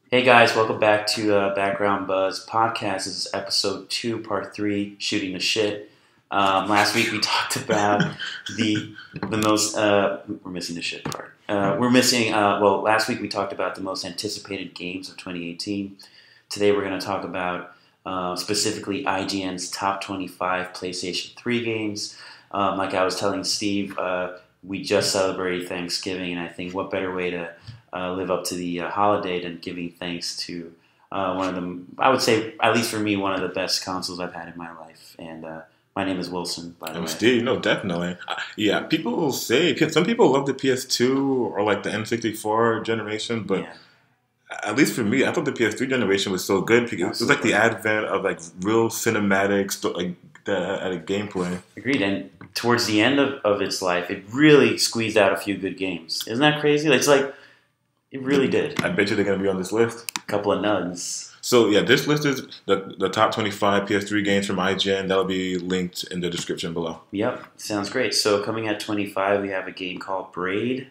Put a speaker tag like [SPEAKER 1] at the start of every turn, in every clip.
[SPEAKER 1] Hey guys, welcome back to Background Buzz Podcast. This is episode 2, part 3, shooting the shit. Last week we talked about the most. We're missing the shit part. We're missing. Last week we talked about the most anticipated games of 2018. Today we're going to talk about specifically IGN's top 25 PlayStation 3 games. Like I was telling Steve, we just celebrated Thanksgiving, and I think what better way to live up to the holiday than giving thanks to one of the, I would say, at least for me, one of the best consoles I've had in my life. And my name is Wilson, by the way.
[SPEAKER 2] Steve, no, definitely. Yeah, people will say, some people love the PS2 or like the N64 generation, but
[SPEAKER 1] Yeah,
[SPEAKER 2] at least for me, I thought the PS3 generation was so good because it was like the advent of like real cinematic, gameplay.
[SPEAKER 1] agreed. And towards the end of its life, it really squeezed out a few good games. Isn't that crazy? It's like, it really did.
[SPEAKER 2] I bet you they're going to be on this list.
[SPEAKER 1] A couple of nugs.
[SPEAKER 2] So yeah, this list is the top 25 PS3 games from IGN. That'll be linked in the description below.
[SPEAKER 1] Yep, sounds great. So coming at 25, we have a game called Braid.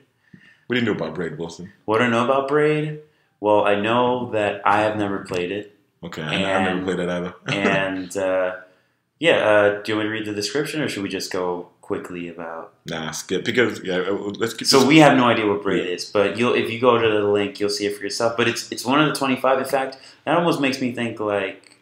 [SPEAKER 2] What do you know about Braid, Wilson?
[SPEAKER 1] What do I know about Braid? Well, I know that I have never played it.
[SPEAKER 2] Okay, I've never played it either.
[SPEAKER 1] And do you want me to read the description, or should we just go quickly about?
[SPEAKER 2] Nah, skip, because let's keep.
[SPEAKER 1] So we have no idea what Braid is, but if you go to the link, you'll see it for yourself. But it's one of the 25. In fact, that almost makes me think like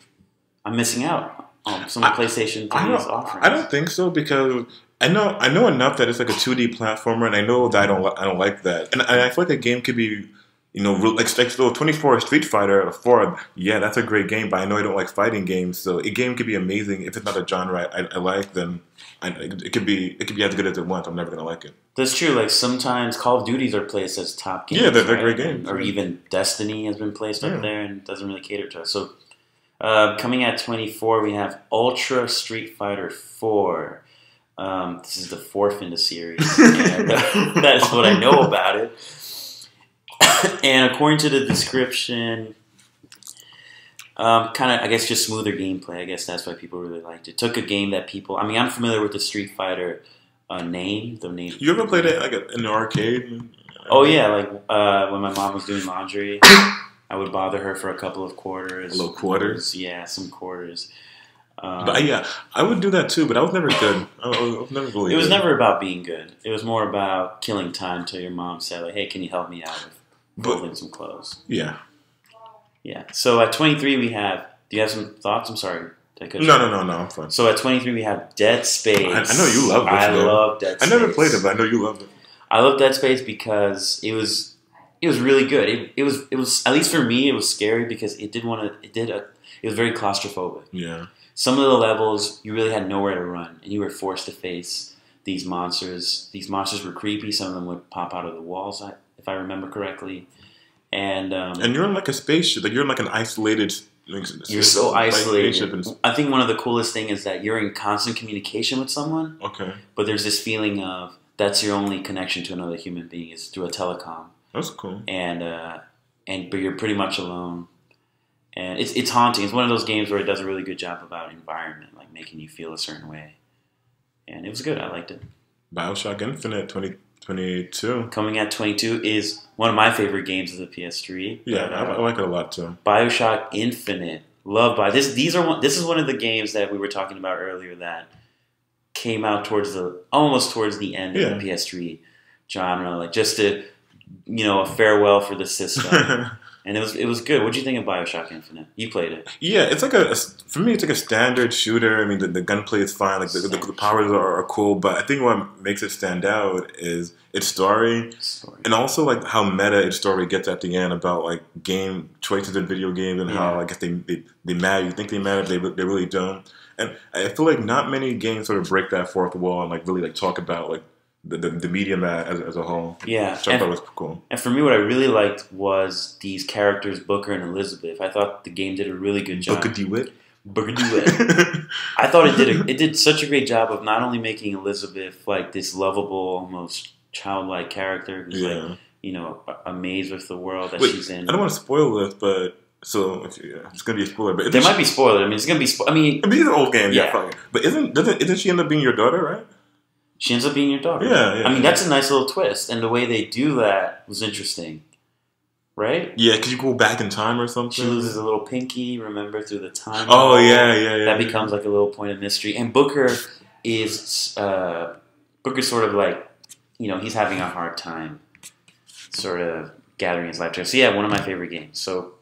[SPEAKER 1] I'm missing out on some of PlayStation 3's offerings.
[SPEAKER 2] I don't think so, because I know enough that it's like a 2D platformer, and I know that I don't like that, and I feel like a game could be. Like so 24 Street Fighter 4, yeah, that's a great game, but I know I don't like fighting games, so a game could be amazing. If it's not a genre I like, then it could be as good as it wants. I'm never going to like it.
[SPEAKER 1] That's true. Like sometimes Call of Duties are placed as top games.
[SPEAKER 2] Yeah, they're
[SPEAKER 1] right?
[SPEAKER 2] great games.
[SPEAKER 1] Or even Destiny has been placed up there and doesn't really cater to us. So coming at 24, we have Ultra Street Fighter 4. This is the 4th in the series, and that's what I know about it. And according to the description, kind of, I guess, just smoother gameplay. I guess that's why people really liked it. Took a game that people, I mean, I'm familiar with the Street Fighter name. You
[SPEAKER 2] ever played it like in the arcade?
[SPEAKER 1] Oh yeah, like when my mom was doing laundry, I would bother her for a couple of quarters.
[SPEAKER 2] A little quarters?
[SPEAKER 1] Yeah, some quarters.
[SPEAKER 2] But yeah, I would do that too, but I was never good. I was never really
[SPEAKER 1] It was
[SPEAKER 2] good.
[SPEAKER 1] never about being good. It was more about killing time till your mom said, like, hey, can you help me out with folding some clothes?
[SPEAKER 2] Yeah.
[SPEAKER 1] Yeah. So at 23 we have, do you have some thoughts? I'm sorry.
[SPEAKER 2] No, I'm fine.
[SPEAKER 1] So at 23 we have Dead Space.
[SPEAKER 2] I know you love this.
[SPEAKER 1] I love Dead Space.
[SPEAKER 2] I never played it, but I know you loved it.
[SPEAKER 1] I love Dead Space because it was really good. It was at least for me, it was scary because it was very claustrophobic.
[SPEAKER 2] Yeah.
[SPEAKER 1] Some of the levels, you really had nowhere to run, and you were forced to face these monsters. These monsters were creepy. Some of them would pop out of the walls, if I remember correctly. And
[SPEAKER 2] you're in like a spaceship. Like you're in like an isolated.
[SPEAKER 1] You're so isolated. I think one of the coolest thing is that you're in constant communication with someone.
[SPEAKER 2] Okay.
[SPEAKER 1] But there's this feeling of that's your only connection to another human being is through a telecom.
[SPEAKER 2] That's cool.
[SPEAKER 1] But you're pretty much alone. And it's haunting. It's one of those games where it does a really good job about environment, like making you feel a certain way. And it was good. I liked it.
[SPEAKER 2] BioShock Infinite 2022.
[SPEAKER 1] Coming at 22 is one of my favorite games of the PS3.
[SPEAKER 2] Yeah, I like it a lot too.
[SPEAKER 1] BioShock Infinite. Love this. This is one of the games that we were talking about earlier that came out almost towards the end of the PS3 genre, like just a farewell for the system. And it was good. What did you think of BioShock Infinite? You played it.
[SPEAKER 2] Yeah, it's like for me, it's like a standard shooter. I mean, the gunplay is fine. Like the powers are cool, but I think what makes it stand out is its story. And also like how meta its story gets at the end about like game choices in video games and how I guess they matter. You think they matter, but they really don't. And I feel like not many games sort of break that fourth wall and like really like talk about like the medium as a whole.
[SPEAKER 1] Yeah.
[SPEAKER 2] Which I thought was cool.
[SPEAKER 1] And for me, what I really liked was these characters, Booker and Elizabeth. I thought the game did a really good job.
[SPEAKER 2] Booker DeWitt.
[SPEAKER 1] I thought it did such a great job of not only making Elizabeth like this lovable, almost childlike character who's like, amazed with the world that she's in.
[SPEAKER 2] I don't want to spoil this, but so it's going to be a spoiler. But
[SPEAKER 1] there might be spoiler. I mean, it's going to be. I mean,
[SPEAKER 2] it's an old game. Yeah, fine. But isn't she end up being your daughter, right?
[SPEAKER 1] She ends up being your daughter.
[SPEAKER 2] Yeah.
[SPEAKER 1] I mean, that's a nice little twist, and the way they do that was interesting. right?
[SPEAKER 2] Yeah, because you go back in time or something.
[SPEAKER 1] She loses a little pinky, remember, through the time.
[SPEAKER 2] Oh, yeah.
[SPEAKER 1] That becomes like a little point of mystery. And Booker is, Booker's sort of like, he's having a hard time sort of gathering his life together. So yeah, one of my favorite games. So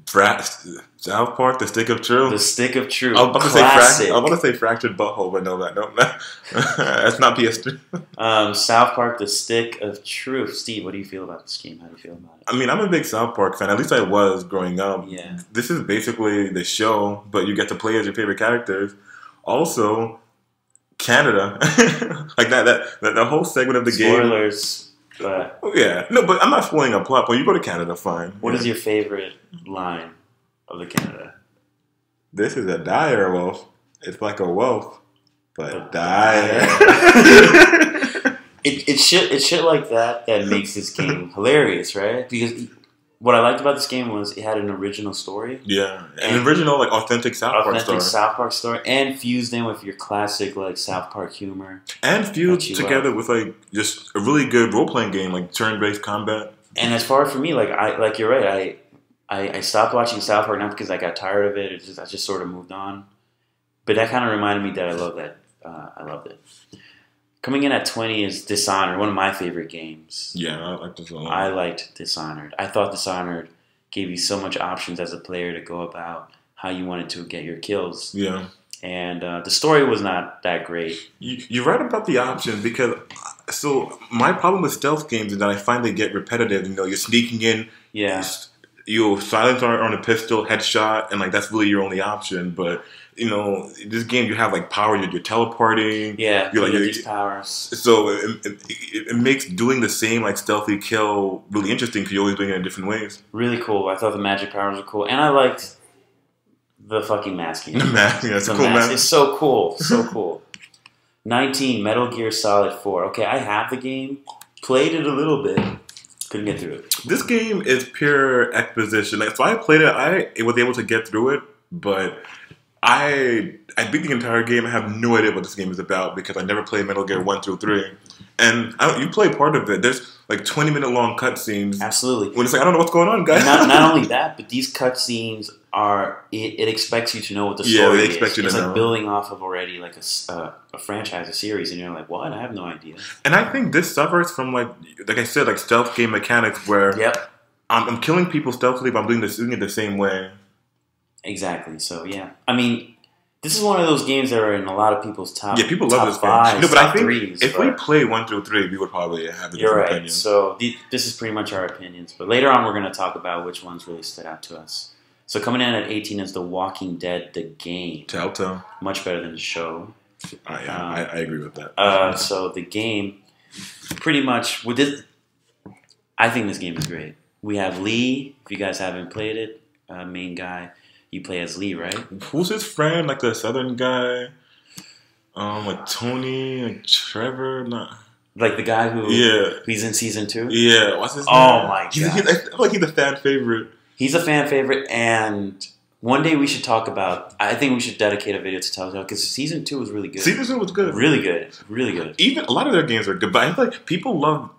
[SPEAKER 2] South Park, The Stick of Truth.
[SPEAKER 1] The Stick of Truth.
[SPEAKER 2] I was about to say Fractured Butthole, but no, that's not PS3.
[SPEAKER 1] South Park, The Stick of Truth. Steve, what do you feel about this game? How do you feel about it?
[SPEAKER 2] I mean, I'm a big South Park fan. At least I was growing up.
[SPEAKER 1] Yeah.
[SPEAKER 2] This is basically the show, but you get to play as your favorite characters. Also, Canada. Like that whole segment of the game.
[SPEAKER 1] Spoilers. But
[SPEAKER 2] yeah. No, but I'm not spoiling a plot. But you go to Canada, fine.
[SPEAKER 1] What is your favorite line of the Canada?
[SPEAKER 2] This is a dire wolf. It's like a wolf, but dire.
[SPEAKER 1] It's shit like that makes this game hilarious, right? Because what I liked about this game was it had an original story.
[SPEAKER 2] Yeah, an original, like, authentic South Park
[SPEAKER 1] story, and fused in with your classic, like, South Park humor,
[SPEAKER 2] and fused together with, like, just a really good role playing game, like turn-based combat.
[SPEAKER 1] And as far for me, like you're right, I stopped watching South Park not because I got tired of it. I just sort of moved on. But that kind of reminded me that I love that. I loved it. Coming in at 20 is Dishonored, one of my favorite games.
[SPEAKER 2] Yeah, I like Dishonored.
[SPEAKER 1] I liked Dishonored. I thought Dishonored gave you so much options as a player to go about how you wanted to get your kills.
[SPEAKER 2] Yeah.
[SPEAKER 1] And the story was not that great.
[SPEAKER 2] You're right about the options because... So, my problem with stealth games is that I find they get repetitive. You're sneaking in.
[SPEAKER 1] Yeah.
[SPEAKER 2] You silence on a pistol, headshot, and, like, that's really your only option. But... this game you have like power. You're teleporting.
[SPEAKER 1] Yeah,
[SPEAKER 2] you get
[SPEAKER 1] these powers.
[SPEAKER 2] So it makes doing the same like stealthy kill really interesting because you're always doing it in different ways.
[SPEAKER 1] Really cool. I thought the magic powers were cool, and I liked the fucking masking.
[SPEAKER 2] The mask, yeah, it's a cool mask.
[SPEAKER 1] It's so cool, so cool. 19, Metal Gear Solid 4. Okay, I have the game, played it a little bit, couldn't get through it.
[SPEAKER 2] This game is pure exposition. Like, so I played it. I was able to get through it, but. I beat the entire game. I have no idea what this game is about because I never played Metal Gear 1 through 3. And you play part of it. There's like 20-minute long cutscenes.
[SPEAKER 1] Absolutely.
[SPEAKER 2] When it's like, I don't know what's going on, guys.
[SPEAKER 1] Not only that, but these cutscenes are, it expects you to know what the story is.
[SPEAKER 2] Yeah, they expect you to know.
[SPEAKER 1] It's like building off of already like a franchise, a series, and you're like, what? I have no idea.
[SPEAKER 2] And I think this suffers from like I said, like stealth game mechanics where I'm killing people stealthily, but I'm doing it the same way.
[SPEAKER 1] Exactly. So yeah, I mean, this is one of those games that are in a lot of people's top.
[SPEAKER 2] Yeah, people love this game. No, but I think if we play 1 through 3, we would probably have a different opinion.
[SPEAKER 1] So this is pretty much our opinions. But later on, we're going to talk about which ones really stood out to us. So coming in at 18 is The Walking Dead, the game.
[SPEAKER 2] Telltale.
[SPEAKER 1] Much better than the show.
[SPEAKER 2] I agree with that.
[SPEAKER 1] So the game, pretty much with this, I think this game is great. We have Lee. If you guys haven't played it, main guy. You play as Lee, right?
[SPEAKER 2] Who's his friend? Like the southern guy? Like Tony, like Trevor? Not
[SPEAKER 1] like the guy who he's in season 2?
[SPEAKER 2] Yeah. What's his name?
[SPEAKER 1] Oh my god.
[SPEAKER 2] I feel like he's a fan favorite.
[SPEAKER 1] He's a fan favorite, and one day we should talk about, I think we should dedicate a video to Telltale because season 2 was really good.
[SPEAKER 2] Season 2 was good.
[SPEAKER 1] Really good. Really good.
[SPEAKER 2] Even a lot of their games are good, but I feel like people love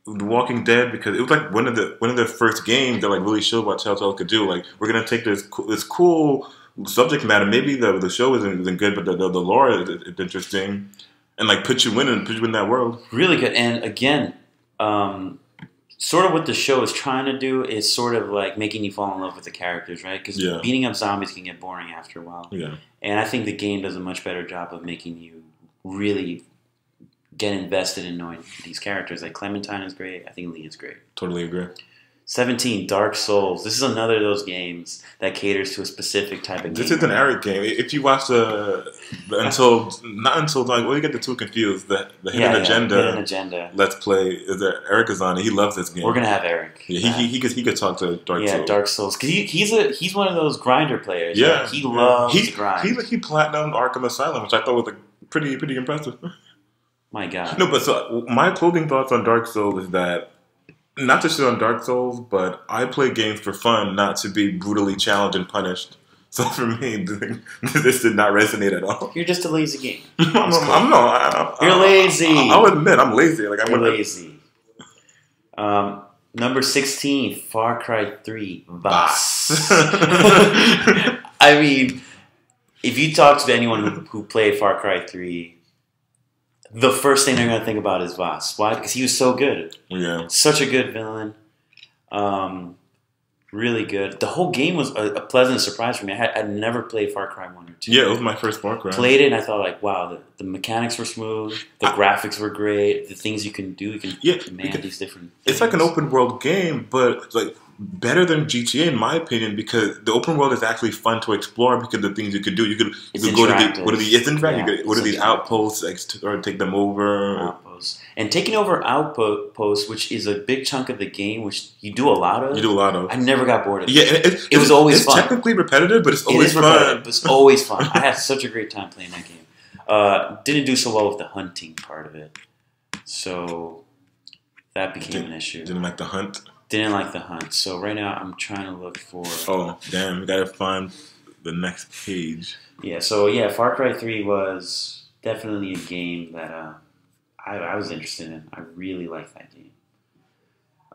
[SPEAKER 2] The Walking Dead because it was like one of their first games that like really showed what Telltale could do. Like, we're gonna take this cool subject matter. Maybe the show isn't good, but the lore is interesting, and like put you in that world.
[SPEAKER 1] Really good. And again, sort of what the show is trying to do is sort of like making you fall in love with the characters, right? Because beating up zombies can get boring after a while.
[SPEAKER 2] Yeah. And
[SPEAKER 1] I think the game does a much better job of making you really get invested in knowing these characters. Like Clementine is great. I think Lee is great.
[SPEAKER 2] Totally agree.
[SPEAKER 1] 17, Dark Souls. This is another of those games that caters to a specific type of game.
[SPEAKER 2] This is an Eric game. If you watch the you get the two confused. The Hidden Agenda. Let's Play. Eric is on it. He loves this game.
[SPEAKER 1] We're gonna have Eric.
[SPEAKER 2] Yeah, he could talk to Dark Souls.
[SPEAKER 1] Yeah, Dark Souls. Cause he's one of those grinder players.
[SPEAKER 2] Yeah,
[SPEAKER 1] right? He loves to grind.
[SPEAKER 2] He platinumed Arkham Asylum, which I thought was like pretty impressive.
[SPEAKER 1] My God.
[SPEAKER 2] No, but so my closing thoughts on Dark Souls is that. Not to shit on Dark Souls, but I play games for fun, not to be brutally challenged and punished. So for me, this did not resonate at all.
[SPEAKER 1] You're just a lazy game.
[SPEAKER 2] I'm not.
[SPEAKER 1] You're lazy.
[SPEAKER 2] I'll admit I'm lazy.
[SPEAKER 1] You're lazy. Number 16, Far Cry 3.
[SPEAKER 2] Boss.
[SPEAKER 1] I mean, if you talk to anyone who played Far Cry 3, the first thing they're going to think about is Voss. Why? Because he was so good.
[SPEAKER 2] Yeah.
[SPEAKER 1] Such a good villain. Really good. The whole game was a pleasant surprise for me. I'd never played Far Cry 1 or 2.
[SPEAKER 2] Yeah, it was my first Far Cry.
[SPEAKER 1] Played it and I thought, like, wow, the mechanics were smooth. The graphics were great. The things you can do, you can command these different things.
[SPEAKER 2] It's like an open world game, but like better than GTA in my opinion, because the open world is actually fun to explore because the things you could do. You could go to these outposts, or take them over.
[SPEAKER 1] Outposts. And taking over outposts, which is a big chunk of the game, which you do a lot of. I never got bored of it.
[SPEAKER 2] Yeah,
[SPEAKER 1] it was always fun.
[SPEAKER 2] It's technically repetitive, but it's always fun.
[SPEAKER 1] But it's always fun. I had such a great time playing that game. Didn't do so well with the hunting part of it, so that became an issue.
[SPEAKER 2] Didn't like the hunt.
[SPEAKER 1] Didn't like the hunt. So right now I'm trying to look for...
[SPEAKER 2] Oh, damn. We got to find the next page.
[SPEAKER 1] Yeah, so Far Cry 3 was definitely a game that I was interested in. I really like that game.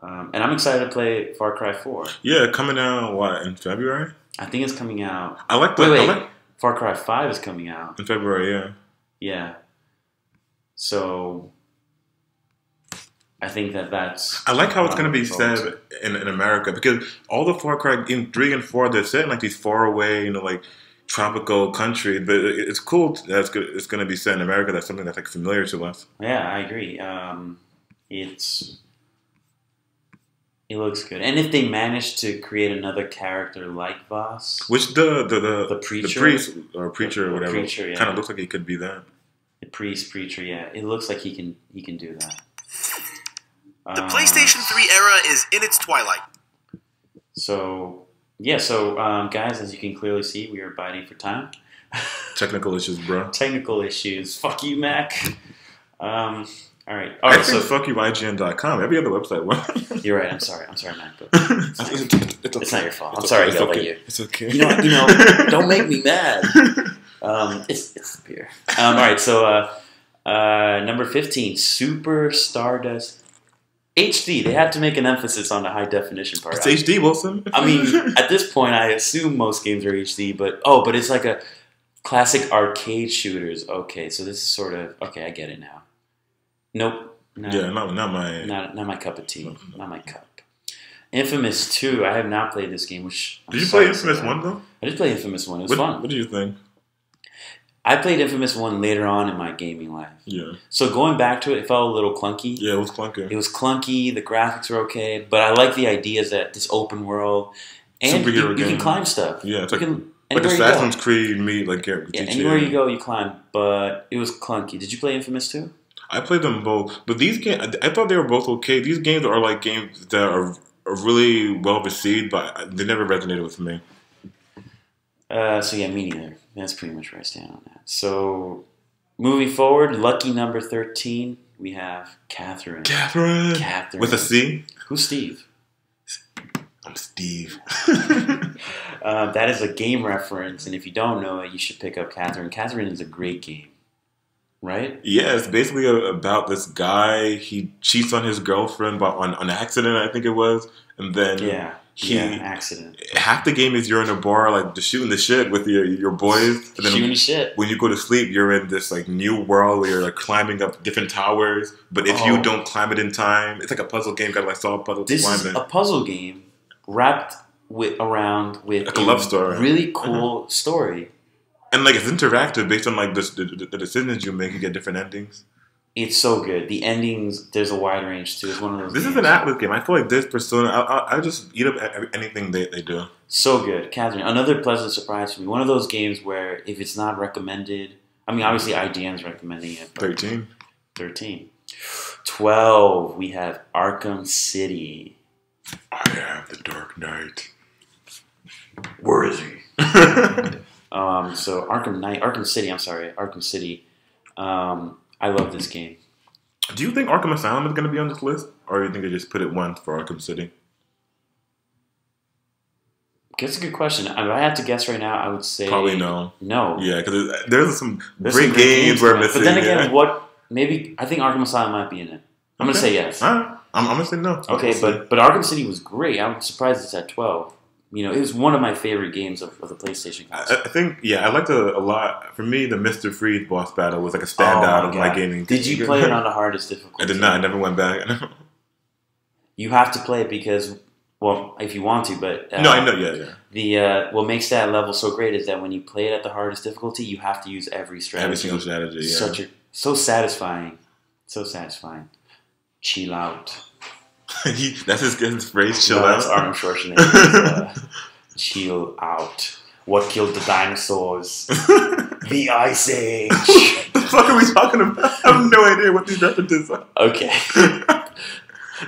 [SPEAKER 1] And I'm excited to play Far Cry 4.
[SPEAKER 2] Yeah, coming out, in February?
[SPEAKER 1] I think it's coming out...
[SPEAKER 2] Wait.
[SPEAKER 1] Far Cry 5 is coming out.
[SPEAKER 2] In February, yeah.
[SPEAKER 1] Yeah. So... I think that's...
[SPEAKER 2] I like how it's going to be set in America, because all the Far Cry in 3 and 4, they're set in like these far away, like tropical countries. But it's cool that it's going to be set in America. That's something that's like familiar to us.
[SPEAKER 1] Yeah, I agree. It looks good, and if they manage to create another character like Voss,
[SPEAKER 2] which the
[SPEAKER 1] preacher,
[SPEAKER 2] the priest or preacher or whatever,
[SPEAKER 1] preacher,
[SPEAKER 2] kind of looks like he could be that.
[SPEAKER 1] The preacher, yeah, it looks like he can do that.
[SPEAKER 3] The PlayStation 3 era is in its twilight.
[SPEAKER 1] So guys, as you can clearly see, we are abiding for time.
[SPEAKER 2] Technical issues, bro.
[SPEAKER 1] Technical issues. Fuck you, Mac. All right.
[SPEAKER 2] So fuck you, IGN.com. Every other website.
[SPEAKER 1] You're right. I'm sorry, Mac. But it's not your fault. I'm sorry.
[SPEAKER 2] It's okay.
[SPEAKER 1] You know, don't make me mad. It's the beer. All right. So number 15, Super Stardust HD. They had to make an emphasis on the high definition part.
[SPEAKER 2] It's HD, Wilson.
[SPEAKER 1] I mean, at this point, I assume most games are HD, but it's like a classic arcade shooters. Okay, so this is sort of I get it now. Nope. No,
[SPEAKER 2] yeah, not
[SPEAKER 1] my cup of tea. Not my cup. Infamous 2. I have not played this game.
[SPEAKER 2] Did you play Infamous 1 though?
[SPEAKER 1] I did play Infamous 1. It was fun.
[SPEAKER 2] What did you think?
[SPEAKER 1] I played Infamous 1 later on in my gaming life.
[SPEAKER 2] Yeah.
[SPEAKER 1] So going back to it felt a little clunky.
[SPEAKER 2] Yeah, it was clunky.
[SPEAKER 1] The graphics were okay, but I like the ideas that this open world and you can climb stuff.
[SPEAKER 2] Yeah, it's like Assassin's Creed meet like GTA.
[SPEAKER 1] Anywhere you go, you climb. But it was clunky. Did you play Infamous 2?
[SPEAKER 2] I played them both, but these games I thought they were both okay. These games are like games that are really well received, but they never resonated with me.
[SPEAKER 1] Me neither. That's pretty much where I stand on that. So, moving forward, lucky number 13, we have Catherine.
[SPEAKER 2] Catherine. With a C?
[SPEAKER 1] Who's Steve?
[SPEAKER 2] I'm Steve.
[SPEAKER 1] That is a game reference, and if you don't know it, you should pick up Catherine. Catherine is a great game, right?
[SPEAKER 2] Yeah, it's basically about this guy. He cheats on his girlfriend on accident, I think it was, and then...
[SPEAKER 1] accident.
[SPEAKER 2] Half the game is you're in a bar, like just shooting the shit with your boys. And then
[SPEAKER 1] shooting the shit.
[SPEAKER 2] When you go to sleep, you're in this like new world where you're like climbing up different towers. But if you don't climb it in time, it's like a puzzle game. Got to like solve puzzles.
[SPEAKER 1] This is a puzzle game wrapped around with
[SPEAKER 2] like a love story.
[SPEAKER 1] Really cool story.
[SPEAKER 2] And like it's interactive based on like the decisions you make. You get different endings.
[SPEAKER 1] It's so good. The endings, there's a wide range too. It's one of those.
[SPEAKER 2] This is an Atlas game. I feel like this Persona, I just eat up anything they do.
[SPEAKER 1] So good, Catherine. Another pleasant surprise for me. One of those games where if it's not recommended, I mean, obviously IGN's recommending it.
[SPEAKER 2] 13.
[SPEAKER 1] 12. We have Arkham City.
[SPEAKER 2] I have the Dark Knight.
[SPEAKER 1] Where is he? So Arkham City. I love this game.
[SPEAKER 2] Do you think Arkham Asylum is going to be on this list? Or do you think they just put it once for Arkham City?
[SPEAKER 1] That's a good question. If I had to guess right now, I would say...
[SPEAKER 2] Probably no.
[SPEAKER 1] No.
[SPEAKER 2] Yeah, because there's some great games we're missing.
[SPEAKER 1] But then again, maybe I think Arkham Asylum might be in it. I'm gonna say yes.
[SPEAKER 2] All right. I'm gonna say no.
[SPEAKER 1] Okay, but Arkham City was great. I'm surprised it's at 12. You know, it was one of my favorite games of the PlayStation console.
[SPEAKER 2] I think, I liked it a lot. For me, the Mr. Freeze boss battle was like a standout of my gaming.
[SPEAKER 1] Did you play it on the hardest difficulty?
[SPEAKER 2] I did not. I never went back.
[SPEAKER 1] You have to play it because, well, if you want to, but
[SPEAKER 2] no, I know, yeah.
[SPEAKER 1] What makes that level so great is that when you play it at the hardest difficulty, you have to use every strategy.
[SPEAKER 2] Every single strategy, yeah.
[SPEAKER 1] So satisfying, so satisfying. Chill out.
[SPEAKER 2] That's his phrase. Chill out.
[SPEAKER 1] That's Arnold Schwarzenegger. Chill out. What killed the dinosaurs? The Ice Age.
[SPEAKER 2] What the fuck are we talking about? I have no idea what these references are.
[SPEAKER 1] Okay.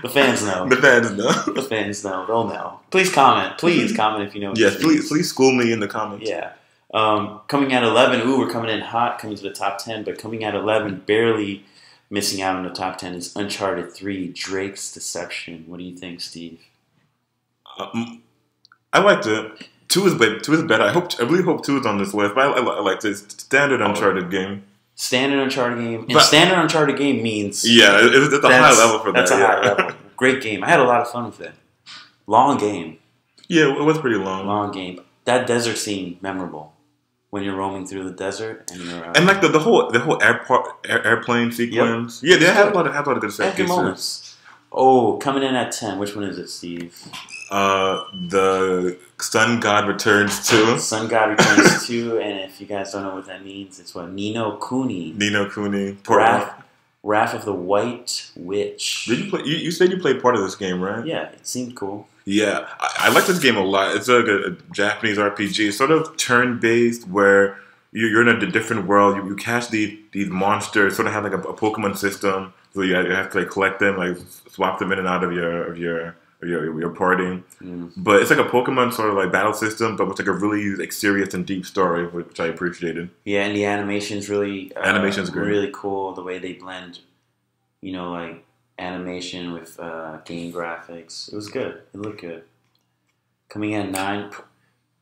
[SPEAKER 1] The fans know.
[SPEAKER 2] The
[SPEAKER 1] fans know. They'll know. Please comment. Please comment if you know.
[SPEAKER 2] Yes, please school me in the comments.
[SPEAKER 1] Yeah. Coming at 11. Ooh, we're coming in hot. Coming to the top 10, but coming at 11, barely missing out on the top 10 is Uncharted 3: Drake's Deception. What do you think, Steve?
[SPEAKER 2] I liked it. 2 is better. I really hope 2 is on this list. But I liked it. Standard Uncharted game.
[SPEAKER 1] Standard Uncharted game. And standard Uncharted game means...
[SPEAKER 2] Yeah, it's a high level for that.
[SPEAKER 1] That's a high level. Great game. I had a lot of fun with it. Long game.
[SPEAKER 2] Yeah, it was pretty long.
[SPEAKER 1] Long game. That desert scene, memorable. When you're roaming through the desert and you're...
[SPEAKER 2] and like the whole airplane sequence. Yep. Yeah, they had a lot of good set pieces.
[SPEAKER 1] Moments. Oh, coming in at 10. Which one is it, Steve?
[SPEAKER 2] The Sun God Returns 2.
[SPEAKER 1] Sun God Returns 2, and if you guys don't know what that means, it's what? Ni no Kuni. Wrath of the White Witch.
[SPEAKER 2] Did you play? You said you played part of this game, right?
[SPEAKER 1] Yeah, it seemed cool.
[SPEAKER 2] Yeah, I like this game a lot. It's like a Japanese RPG, sort of turn-based, where you're in a different world. You catch these monsters, sort of have like a Pokemon system, so you have to like collect them, like swap them in and out of your party. But it's like a Pokemon sort of like battle system, but with like a really like serious and deep story, which I appreciated.
[SPEAKER 1] Yeah, and the animation's really
[SPEAKER 2] animation's great.
[SPEAKER 1] Really cool. The way they blend, like animation with game graphics. It was good. It looked good. Coming in at 9.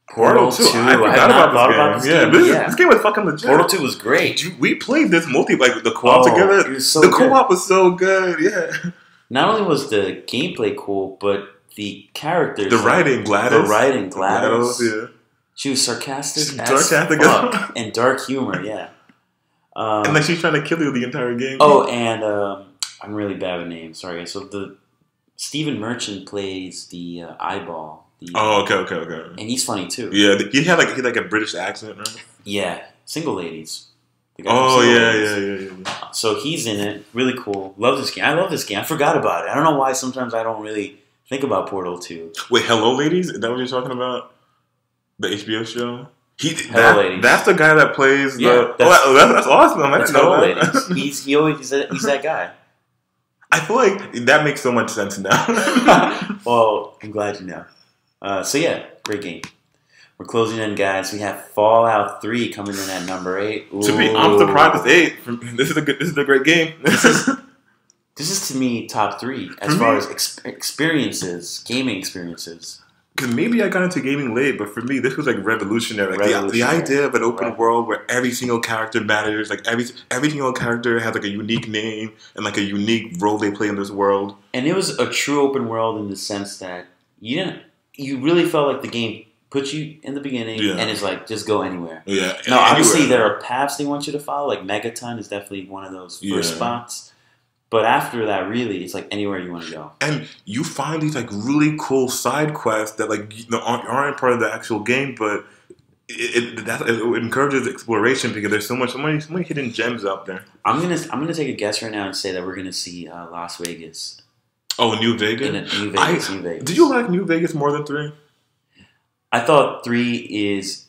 [SPEAKER 1] Portal 2.
[SPEAKER 2] I forgot about this game. This game was fucking legit.
[SPEAKER 1] Portal 2 was great.
[SPEAKER 2] We played this the co-op together.
[SPEAKER 1] It was so
[SPEAKER 2] the co-op was so good. Yeah.
[SPEAKER 1] Not only was the gameplay cool, but the characters.
[SPEAKER 2] The writing, Gladys.
[SPEAKER 1] Yeah. She was sarcastic as fuck. And dark humor, yeah.
[SPEAKER 2] And like she's trying to kill you the entire game.
[SPEAKER 1] Oh, and I'm really bad with names. Sorry. So the Stephen Merchant plays the eyeball.
[SPEAKER 2] Okay.
[SPEAKER 1] And he's funny too.
[SPEAKER 2] Yeah, he had like a British accent, right?
[SPEAKER 1] Yeah, Single Ladies.
[SPEAKER 2] Yeah.
[SPEAKER 1] So he's in it. Really cool. Love this game. I love this game. I forgot about it. I don't know why sometimes I don't really think about Portal 2.
[SPEAKER 2] Wait, Hello Ladies? Is that what you're talking about? The HBO show?
[SPEAKER 1] Hello Ladies.
[SPEAKER 2] That's the guy that plays that's awesome.
[SPEAKER 1] That's Hello Ladies. He's that guy.
[SPEAKER 2] I feel like that makes so much sense now.
[SPEAKER 1] Well, I'm glad you know. So yeah, great game. We're closing in, guys. We have Fallout 3 coming in at number 8.
[SPEAKER 2] I'm surprised it's 8. This is a great game.
[SPEAKER 1] This is to me top 3 as far as experiences, gaming experiences.
[SPEAKER 2] Because maybe I got into gaming late, but for me, this was like revolutionary. Like the idea of an open world where every single character matters, like every single character has like a unique name and like a unique role they play in this world.
[SPEAKER 1] And it was a true open world in the sense that you really felt like the game put you in the beginning and it's like, just go anywhere.
[SPEAKER 2] Yeah.
[SPEAKER 1] Now, obviously, there are paths they want you to follow. Like Megaton is definitely one of those first spots. But after that, really, it's like anywhere you want to go. And
[SPEAKER 2] you find these like really cool side quests that like aren't part of the actual game, but it encourages exploration because there's so many hidden gems out there.
[SPEAKER 1] I'm gonna take a guess right now and say that we're gonna see Las Vegas.
[SPEAKER 2] Oh, New Vegas?
[SPEAKER 1] New Vegas.
[SPEAKER 2] Did you like New Vegas more than 3?
[SPEAKER 1] I thought 3 is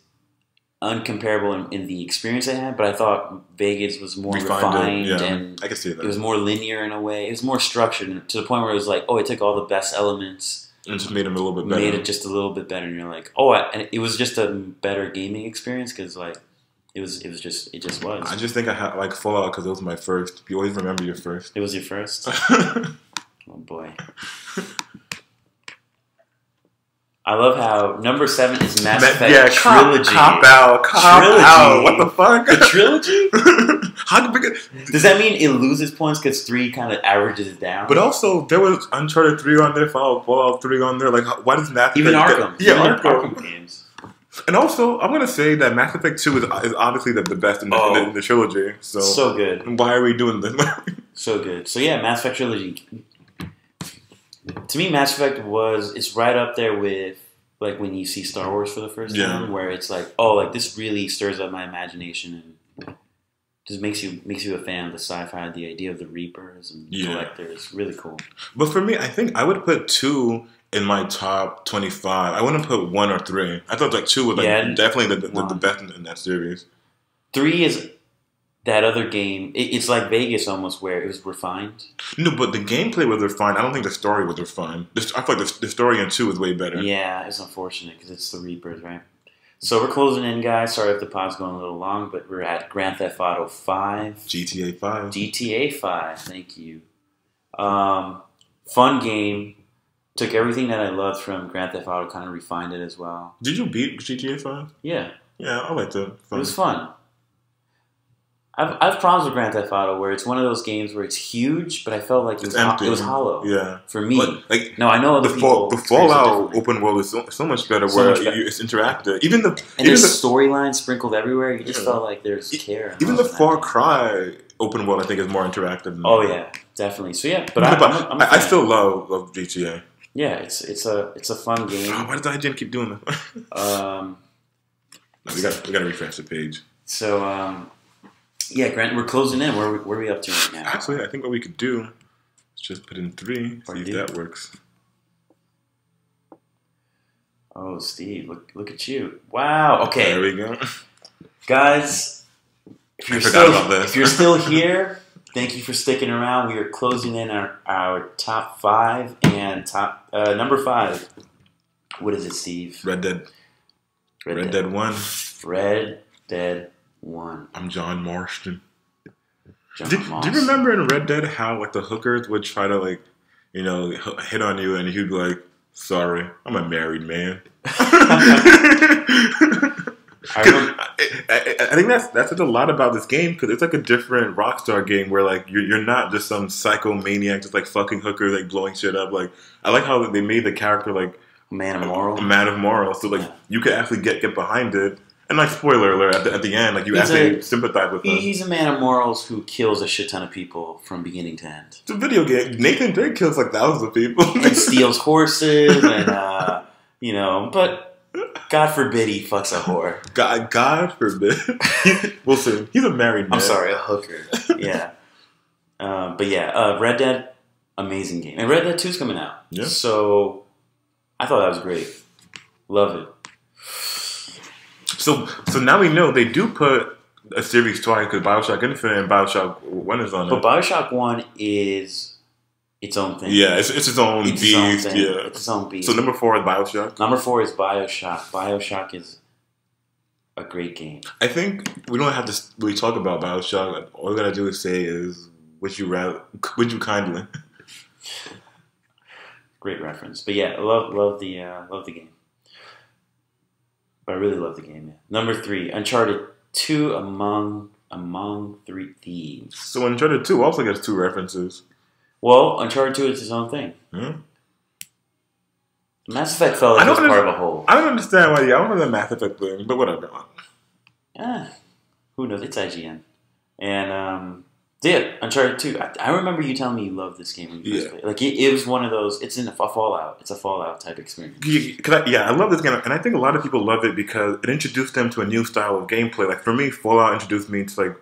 [SPEAKER 1] uncomparable in the experience I had, but I thought Vegas was more refined and
[SPEAKER 2] I can see that.
[SPEAKER 1] It was more linear in a way. It was more structured to the point where it was like, it took all the best elements
[SPEAKER 2] and just made them a little bit better.
[SPEAKER 1] Made it just a little bit better, and you're like, and it was just a better gaming experience because like it just was.
[SPEAKER 2] I just think I had like Fallout because it was my first. You always remember your first.
[SPEAKER 1] It was your first. Oh boy. I love how number 7 is Mass Effect Trilogy.
[SPEAKER 2] Cop out. What the fuck?
[SPEAKER 1] The trilogy?
[SPEAKER 2] How
[SPEAKER 1] Does that mean it loses points because 3 kind of averages it down?
[SPEAKER 2] But also, there was Uncharted 3 on there, Fallout 3 on there. Like, why does Mass Effect...
[SPEAKER 1] Even Arkham.
[SPEAKER 2] Arkham
[SPEAKER 1] games.
[SPEAKER 2] And also, I'm going to say that Mass Effect 2 is obviously the best in the trilogy. So
[SPEAKER 1] good.
[SPEAKER 2] Why are we doing this?
[SPEAKER 1] So good. So yeah, Mass Effect Trilogy. To me, Mass Effect it's right up there with like when you see Star Wars for the first time, where it's like, oh, like this really stirs up my imagination and just makes you a fan of the sci-fi, the idea of the Reapers and Collectors. Really cool.
[SPEAKER 2] But for me, I think I would put 2 in my top 25. I wouldn't put 1 or 3. I thought like 2 was like definitely the best in that series.
[SPEAKER 1] 3 is that other game. It's like Vegas almost, where it was refined.
[SPEAKER 2] No, but the gameplay was refined. I don't think the story was refined. I feel like the story in 2 is way better.
[SPEAKER 1] Yeah, it's unfortunate because it's the Reapers, right? So we're closing in, guys. Sorry if the pod's going a little long, but we're at Grand Theft Auto 5.
[SPEAKER 2] GTA 5.
[SPEAKER 1] GTA 5, thank you. Fun game. Took everything that I loved from Grand Theft Auto, kind of refined it as well.
[SPEAKER 2] Did you beat GTA 5?
[SPEAKER 1] Yeah.
[SPEAKER 2] Yeah, I liked it.
[SPEAKER 1] It was fun. I've problems with Grand Theft Auto where it's one of those games where it's huge, but I felt like it was hollow. Yeah. For me. No, I know other people.
[SPEAKER 2] The Fallout open world is so much better it's interactive. Even
[SPEAKER 1] there's storylines sprinkled everywhere. You just felt like there's care.
[SPEAKER 2] Even the Far Cry open world, I think, is more interactive.
[SPEAKER 1] Oh yeah, definitely. So yeah, but
[SPEAKER 2] I still love GTA.
[SPEAKER 1] Yeah, it's a fun game.
[SPEAKER 2] Why does IGN keep doing that?
[SPEAKER 1] No,
[SPEAKER 2] we gotta refresh the page.
[SPEAKER 1] So yeah, Grant, we're closing in. Where are we up to right now?
[SPEAKER 2] Actually, I think what we could do is just put in 3, see if that works.
[SPEAKER 1] Oh, Steve, look at you! Wow. Okay.
[SPEAKER 2] There we go,
[SPEAKER 1] guys. If you're still here, thank you for sticking around. We are closing in our top 5 and top number 5. What is it, Steve?
[SPEAKER 2] Red Dead 1.
[SPEAKER 1] Red Dead 1.
[SPEAKER 2] I'm John Marston. Do you remember in Red Dead how like the hookers would try to like, hit on you and you'd be like, sorry, I'm a married man. I think that's a lot about this game because it's like a different Rockstar game where like you're not just some psychomaniac just like fucking hookers like blowing shit up. Like I like how they made the character like
[SPEAKER 1] a man of morals.
[SPEAKER 2] A man of morals. So like you could actually get behind it. And like spoiler alert at the end, like you actually sympathize with him.
[SPEAKER 1] He's a man of morals who kills a shit ton of people from beginning to end.
[SPEAKER 2] It's a video game. Nathan Drake kills like thousands of people
[SPEAKER 1] and steals horses and but God forbid he fucks a whore.
[SPEAKER 2] God forbid. We'll see. He's a married man.
[SPEAKER 1] I'm sorry, a hooker. Yeah. But yeah, Red Dead, amazing game. And Red Dead 2's coming out.
[SPEAKER 2] Yeah.
[SPEAKER 1] So I thought that was great. Love it.
[SPEAKER 2] So now we know they do put a series twice because BioShock Infinite and BioShock 1 is on it.
[SPEAKER 1] But BioShock 1 is its own thing.
[SPEAKER 2] Yeah, it's its own beast. It's
[SPEAKER 1] its own beast.
[SPEAKER 2] So number 4 is BioShock?
[SPEAKER 1] Number 4 is BioShock. BioShock is a great game.
[SPEAKER 2] I think we don't have to really talk about BioShock. All we gotta do is say is, would you kindly?
[SPEAKER 1] Great reference. But yeah, love the game. But I really love the game. Yeah. Number 3, Uncharted 2 Among 3 Thieves.
[SPEAKER 2] So Uncharted 2 also gets 2 references.
[SPEAKER 1] Well, Uncharted 2 is its own thing. Mass Effect felt like it was part of a whole.
[SPEAKER 2] I don't understand why. I don't know the Mass Effect thing, but whatever.
[SPEAKER 1] Who knows? It's IGN. And yeah, Uncharted 2. I remember you telling me you loved this game when you first played. Like it was one of those. It's in a Fallout. It's a Fallout type experience.
[SPEAKER 2] I love this game, and I think a lot of people love it because it introduced them to a new style of gameplay. Like for me, Fallout introduced me to like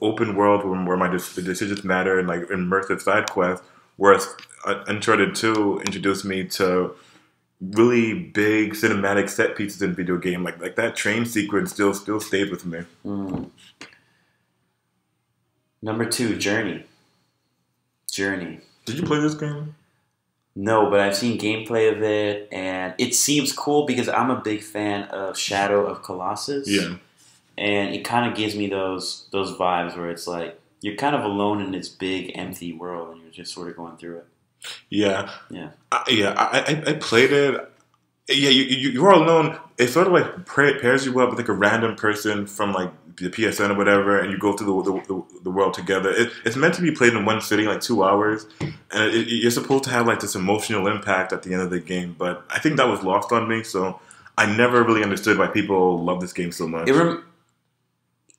[SPEAKER 2] open world where the decisions matter and like immersive side quests. Whereas Uncharted 2 introduced me to really big cinematic set pieces in video game. Like that train sequence still stayed with me.
[SPEAKER 1] Number 2, Journey. Did
[SPEAKER 2] you play this game?
[SPEAKER 1] No, but I've seen gameplay of it, and it seems cool because I'm a big fan of Shadow of Colossus.
[SPEAKER 2] Yeah.
[SPEAKER 1] And it kind of gives me those vibes where it's like you're kind of alone in this big empty world, and you're just sort of going through it.
[SPEAKER 2] Yeah. I played it. Yeah, you're all alone. It sort of like pairs you up with like a random person from like the PSN or whatever, and you go through the world together. It's meant to be played in one sitting, like 2 hours, and you're supposed to have like this emotional impact at the end of the game. But I think that was lost on me, so I never really understood why people love this game so much.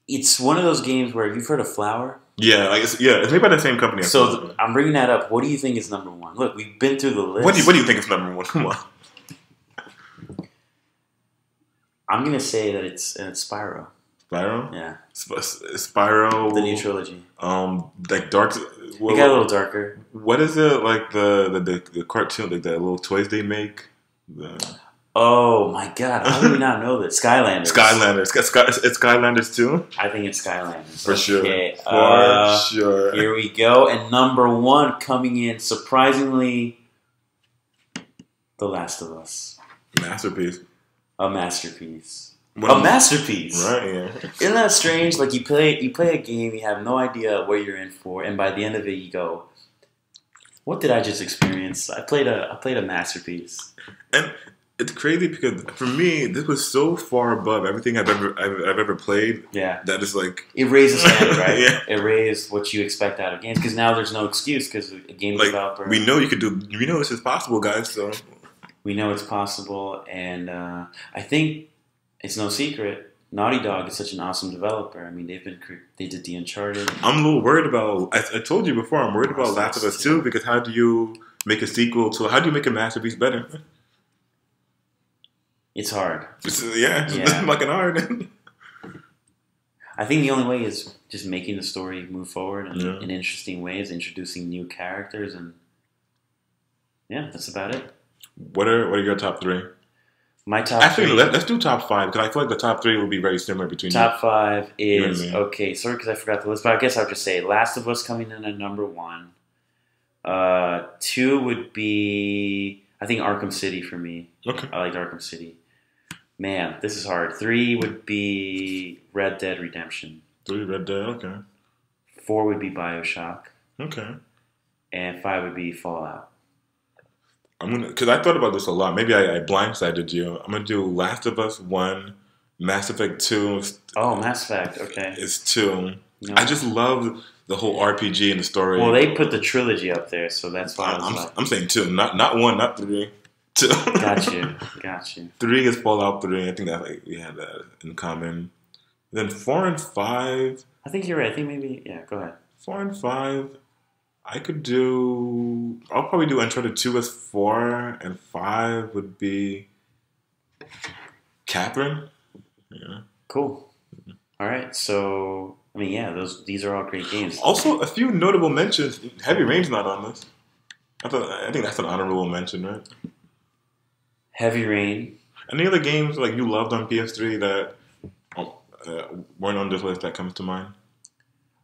[SPEAKER 1] It's one of those games where you've heard of Flower.
[SPEAKER 2] Yeah, it's made by the same company.
[SPEAKER 1] So I'm bringing that up. What do you think is number one? Look, we've been through the list.
[SPEAKER 2] What do you think is number one? Come on.
[SPEAKER 1] I'm gonna say that it's Spyro.
[SPEAKER 2] Spyro?
[SPEAKER 1] Yeah.
[SPEAKER 2] Spyro.
[SPEAKER 1] The new trilogy.
[SPEAKER 2] Like dark.
[SPEAKER 1] It got a little darker.
[SPEAKER 2] What is it like the cartoon, like the little toys they make?
[SPEAKER 1] Oh my god! How do we not know that? Skylanders.
[SPEAKER 2] It's Skylanders too.
[SPEAKER 1] I think it's Skylanders
[SPEAKER 2] For sure.
[SPEAKER 1] For
[SPEAKER 2] sure.
[SPEAKER 1] Here we go, and number one coming in surprisingly, The Last of Us.
[SPEAKER 2] Masterpiece.
[SPEAKER 1] A masterpiece. A masterpiece.
[SPEAKER 2] Right. Yeah.
[SPEAKER 1] Isn't that strange? Like you play a game, you have no idea what you're in for, and by the end of it, you go, "What did I just experience? I played a masterpiece."
[SPEAKER 2] And it's crazy because for me, this was so far above everything I've ever played.
[SPEAKER 1] Yeah.
[SPEAKER 2] That is like
[SPEAKER 1] it raised the standard, right?
[SPEAKER 2] Yeah.
[SPEAKER 1] It raised what you expect out of games because now there's no excuse because a game developer.
[SPEAKER 2] We know this is possible, guys. So.
[SPEAKER 1] We know it's possible, and I think it's no secret. Naughty Dog is such an awesome developer. I mean, they did the Uncharted.
[SPEAKER 2] I'm a little worried about. I told you before. I'm worried about Last of Us 2 because how do you make a sequel to? How do you make a masterpiece better?
[SPEAKER 1] It's hard.
[SPEAKER 2] It's fucking hard.
[SPEAKER 1] I think the only way is just making the story move forward in interesting ways, introducing new characters, and that's about it.
[SPEAKER 2] What are your top three?
[SPEAKER 1] My top
[SPEAKER 2] Actually,
[SPEAKER 1] three.
[SPEAKER 2] let's do top five because I feel like the top three will be very similar between
[SPEAKER 1] top five is
[SPEAKER 2] you and me.
[SPEAKER 1] Okay. Sorry, because I forgot the list, but I guess I'll just say Last of Us coming in at number one. 2 would be I think Arkham City for me.
[SPEAKER 2] Okay,
[SPEAKER 1] I liked Arkham City. Man, this is hard. 3 would be Red Dead Redemption.
[SPEAKER 2] 3 Red Dead. Okay.
[SPEAKER 1] 4 would be BioShock.
[SPEAKER 2] Okay.
[SPEAKER 1] And 5 would be Fallout.
[SPEAKER 2] Because I thought about this a lot. Maybe I blindsided you. I'm gonna do Last of Us 1, Mass Effect 2.
[SPEAKER 1] Oh, Mass Effect. Okay.
[SPEAKER 2] Is 2.
[SPEAKER 1] No.
[SPEAKER 2] I just love the whole RPG and the story.
[SPEAKER 1] Well, they put the trilogy up there, so that's why
[SPEAKER 2] I'm saying 2, not 1, not 3. 2.
[SPEAKER 1] Got you.
[SPEAKER 2] 3 is Fallout 3. I think that we had that in common. Then 4 and 5.
[SPEAKER 1] I think you're right. I think maybe go ahead.
[SPEAKER 2] 4 and 5. I'll probably do Uncharted 2 as 4, and 5 would be Catherine. Yeah.
[SPEAKER 1] Cool. All right. So, I mean, these are all great games.
[SPEAKER 2] Also, a few notable mentions. Heavy Rain's not on this. I think that's an honorable mention, right?
[SPEAKER 1] Heavy Rain.
[SPEAKER 2] Any other games like you loved on PS3 that weren't on this list that comes to mind?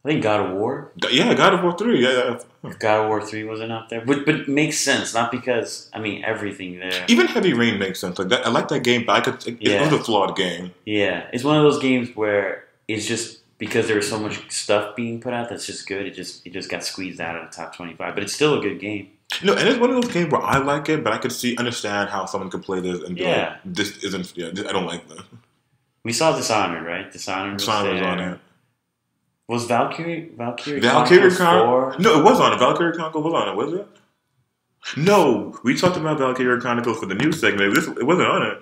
[SPEAKER 1] I think God of War.
[SPEAKER 2] Yeah, God of War 3. Yeah.
[SPEAKER 1] God of War 3 wasn't up there. But it makes sense. Not because, everything there.
[SPEAKER 2] Even Heavy Rain makes sense. Like that, I like that game, but it was a flawed game.
[SPEAKER 1] Yeah. It's one of those games where it's just because there was so much stuff being put out that's just good. It just got squeezed out of the top 25. But it's still a good game.
[SPEAKER 2] No, and it's one of those games where I like it, but I could understand how someone could play this and be like, this isn't, I don't like this.
[SPEAKER 1] We saw Dishonored, right? Dishonored was
[SPEAKER 2] on it.
[SPEAKER 1] Was Valkyrie
[SPEAKER 2] Chronicles 4? No, it was on it. Valkyrie Chronicles was on it, was it? No, we talked about Valkyrie Chronicles for the news segment. It wasn't on it.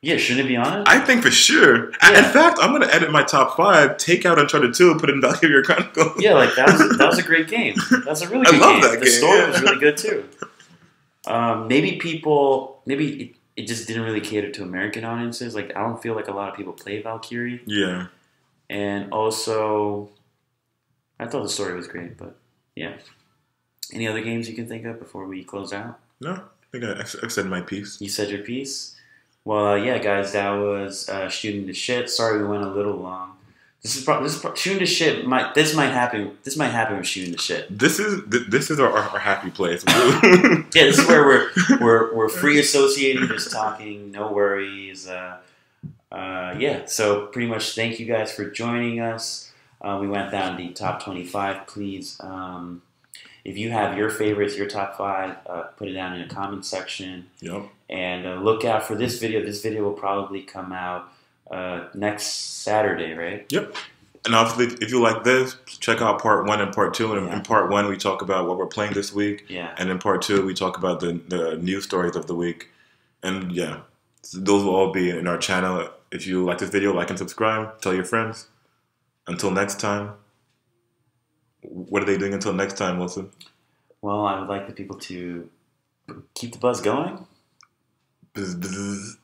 [SPEAKER 1] Yeah, shouldn't it be on it?
[SPEAKER 2] I think for sure. Yeah. In fact, I'm going to edit my top 5, take out Uncharted 2, and put in Valkyrie Chronicles.
[SPEAKER 1] Yeah, like that was a great game. That's a really good game. I love that game. The story was really good too. Maybe it just didn't really cater to American audiences. Like, I don't feel like a lot of people play Valkyrie.
[SPEAKER 2] Yeah.
[SPEAKER 1] And also, I thought the story was great, but yeah. Any other games you can think of before we close out?
[SPEAKER 2] No, I think I've said my piece.
[SPEAKER 1] You said your piece? Well, guys, that was Shooting the Shit. Sorry we went a little long. This is Shooting the Shit. This might happen with Shooting the Shit.
[SPEAKER 2] This is our happy place.
[SPEAKER 1] Yeah, this is where we're free associating, just talking, no worries. So pretty much thank you guys for joining us. We went down the top 25. Please If you have your favorites, your top 5, put it down in the comment section.
[SPEAKER 2] Yep.
[SPEAKER 1] And look out for this video. This video will probably come out next Saturday, right?
[SPEAKER 2] Yep. And obviously, if you like this, check out part 1 and part 2. And in part 1, we talk about what we're playing this week.
[SPEAKER 1] Yeah.
[SPEAKER 2] And in part 2, we talk about the news stories of the week. And yeah, so those will all be in our channel. If you like this video, like and subscribe. Tell your friends. Until next time. What are they doing until next time, Wilson?
[SPEAKER 1] Well, I would like the people to keep the buzz going.
[SPEAKER 2] Bzz, bzz.